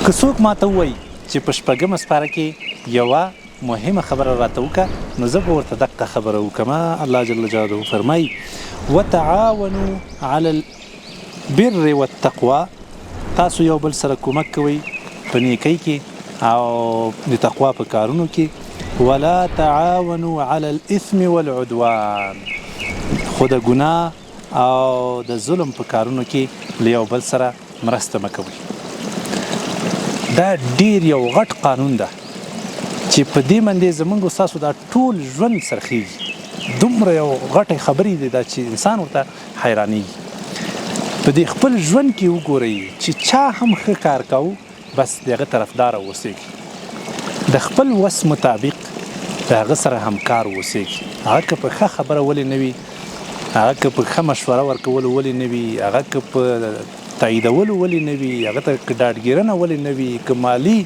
که څوک ماته ووایي چې په شپږمه سپاره کې یوه مهمه خبره راته وکړه نو زه به ورته دقه خبره وکړم. الله جل جلاله فرمایي وتعاونوا على البر والتقوى، تاسو یو بل سره کومک کوئ په نیکۍ کې او د تقوا په کارونو کې، ولا تعاونوا على الاثم والعدوان، خو د ګناه او د ظلم په کارونو کې له یو بل سره مرسته مه کوئ. دا ډیر یو غټ قانون ده چې په دې باندې زموږ ستاسو دا ټول ژوند څرخیږي. دومره یو غټې خبرې دي دا چې انسان ورته حیرانېږي. په دې خپل ژوند کې وګورئ چې چا هم ښه کار کوو بس د هغه طرفداره اوسېږي، د خپل وس مطابق د هغه سره همکار اوسېږي. هغه که په ښه خبره ولې نه وي، هغه که په ښه مشوره ورکولو ولې نه وي، هغه که په تاییدولو ولې نه وي، هغه ته که ډاډګیرنه ولې نه وي، که مالي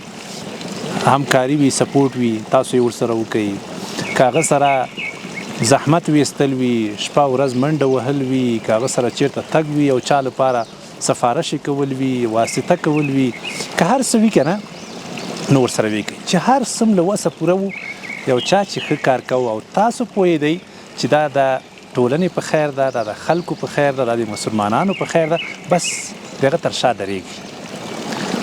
همکاري وي، سپورټ وي، تاسو یې ورسره وکئ. که هغه سره زحمت ویستل وي، شپه ورځ منډه وهل وي، که هغه سره چیرته تګ وي او چا لپاره سفارش کول وي، واسطه کول وي، که هر څه وي که نه نو ورسره وکئ. چې هر څومره وسه پوره وو یو چا چې ښه کار کوو او تاسو پوهېدئ چې دا د ټولنې په خیر ده، دا د خلکو په خیر ده، دا د مسلمانانو په خیر ده، بس دغه تر شا درېږي.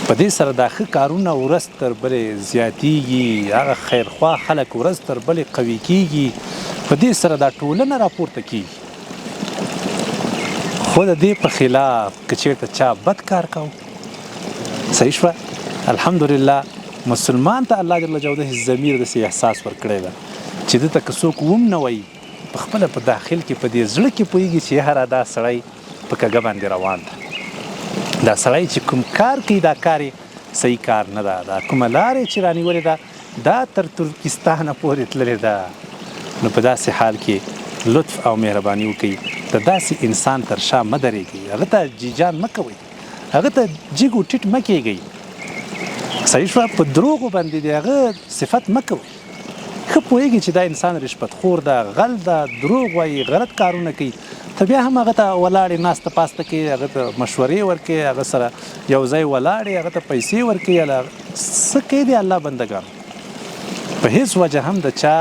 په دې سره دا ښه کارونه ورځ تر بلې زیاتیږي، هغه خیرخوا خلک ورځ تر بلې قوي کیږي، په دې سره دا ټولنه راپورته کیږي. خو د دې په خلاف که چېرته چا بد کار کو، صحیح شوه، الحمدلله مسلمان ته الله جل جلاله ضمیر داسې احساس ورکړی ده چې ده ته که څوک وم نه وایي په خپله په داخل کې په دې زړه کې پوهېږي چې یاره دا سړی په کږه باندې روان ده، دا سړی چې کوم کار کوي دا کار یې صحیح کار نه ده، دا کومه لاره چې رانیولې ده دا تر ترکستانه پورې تللې ده. نو په داسې حال کې لطف او مهرباني وکړئ، د داسې انسان تر شا مه درېږئ، هغه ته جیجان مه کوئ، هغه ته جیګ و ټیټ مه کېږئ، صحیح شوه، په دروغو باندې د هغه صفت مه کوئ. ښه پوهېږي چې دا انسان رشوت خور ده، غل ده، دروغ وایي، غلط کارونه کوي، ته بیا هم هغه ته ولاړې ناسته پاسته کې هغه ته مشورې ورکړې، هغه سره یو ځای ولاړې هغه ته پیسې ورکړې، څه کوي د الله بندګانو. په هیڅ وجه هم د چا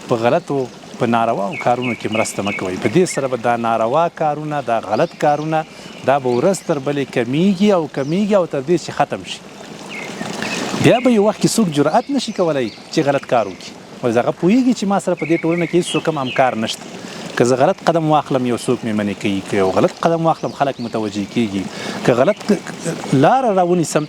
په غلطو په نارواو کارونو کې مرسته مه کوئ. په دې سره به دا ناروا کارونه، دا غلط کارونه دا به ورځ تر بلې کمیږي او کمیږي او تر دې چې ختم شي. بیا به یو وخت کې څوک جرأت نشي کولی چې غلط کار وکړي، وایي هغه پوهېږي چې ما سره په دې ټولنه کې هېڅ څوک هم همکار نشته، که زه غلط قدم واخلم یو څوک مې منې کوي، که یو غلط قدم واخلم خلک متوجه کېږي، که غلط لاره راونیسم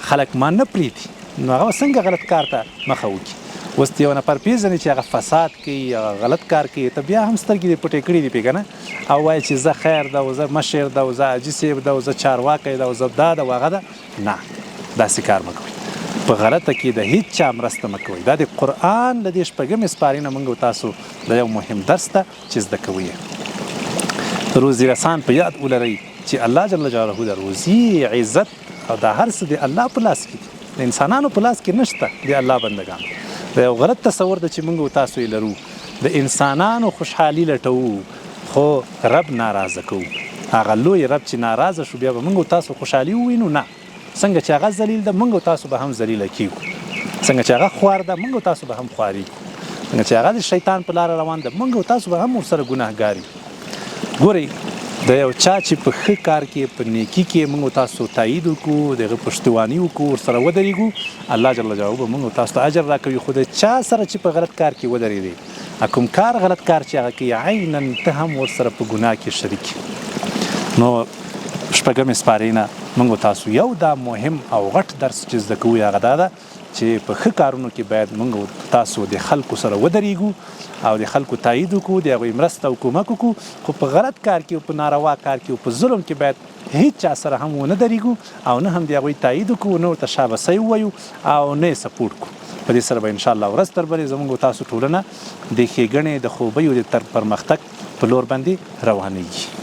خلک ما نه پرېږدي، نو هغه څنګه غلط کار ته مخه وکړي. اوس یو نفر پېژنې چې هغه فساد کوي، هغه غلط کار کوي، ته بیا هم سترګې دې پټې کړي دي پې که نه، او وایي چې زه خیر ده او زه مشر ده او زه حاجي صاحب ده او زه چارواکی ده او زه دا ده او هغه ده. نه، داسې کار مه کوئ. په غلطه کې د هیڅ چا مرسته مه کوئ. دا د قرآن له دې شپږمې سپارې نه موږ تاسو د یو مهم درس ته چې زده کوئ یې. روزي رسان په یاد ولرئ چې الله جل جلاله د روزي عزت او دا هر څه د الله په لاس کې دي، د انسانانو په لاس کې نشته. د الله بندګان د یو غلط تصور ده چې موږ تاسو یې لرو، د انسانانو خوشحالي لټوو خو رب ناراضه کوو. هغه لوی رب چې ناراضه شو بیا به موږ تاسو خوشحالي ووینو؟ نه. څنګه چې هغه ذلیل ده موږ تاسو به هم ذلیله کیږو، څنګه چې هغه خوار ده موږ تاسو به هم خواري کړو، څنګه چې هغه د شیطان په لاره روان ده موږ تاسو به هم ورسره ګناهګار یو. ګورئ د یو چا چې په ښه کار کې په نیکي کې موږ تاسو تایید وکړو، د هغه پشتواني وکړو، ورسره ودرېږو، الله جل جلاله به موږ تاسو ته اجر راکوي. خو د چا سره چې په غلط کار کې ودرېدی، کوم کار غلط کار چې هغه کوي عینا ته هم ورسره په ګناه کې شریک. نو شپږمې سپارې نه موږ تاسو یو دا مهم او غټ درس چې زده کوو هغه دا ده چې په ښه کارونو کې باید موږ تاسو د خلکو سره ودرېږو او د خلکو تایید وکړو، د هغوی مرسته او کومک وکړو، خو په غلط کار کې او په ناروا کار کې او په ظلم کې باید هیڅ چا سره هم ونه درېږو او نه هم د هغوی تایید وکړو، نه ورته شابسۍ ووایو او نه یې سپورټ کړو. په دې سره به انشاءالله ورځ تر بلې زموږ تاسو ټولنه د ښېګڼې، د خوبیو د پرمختګ په لور باندې روانېږي.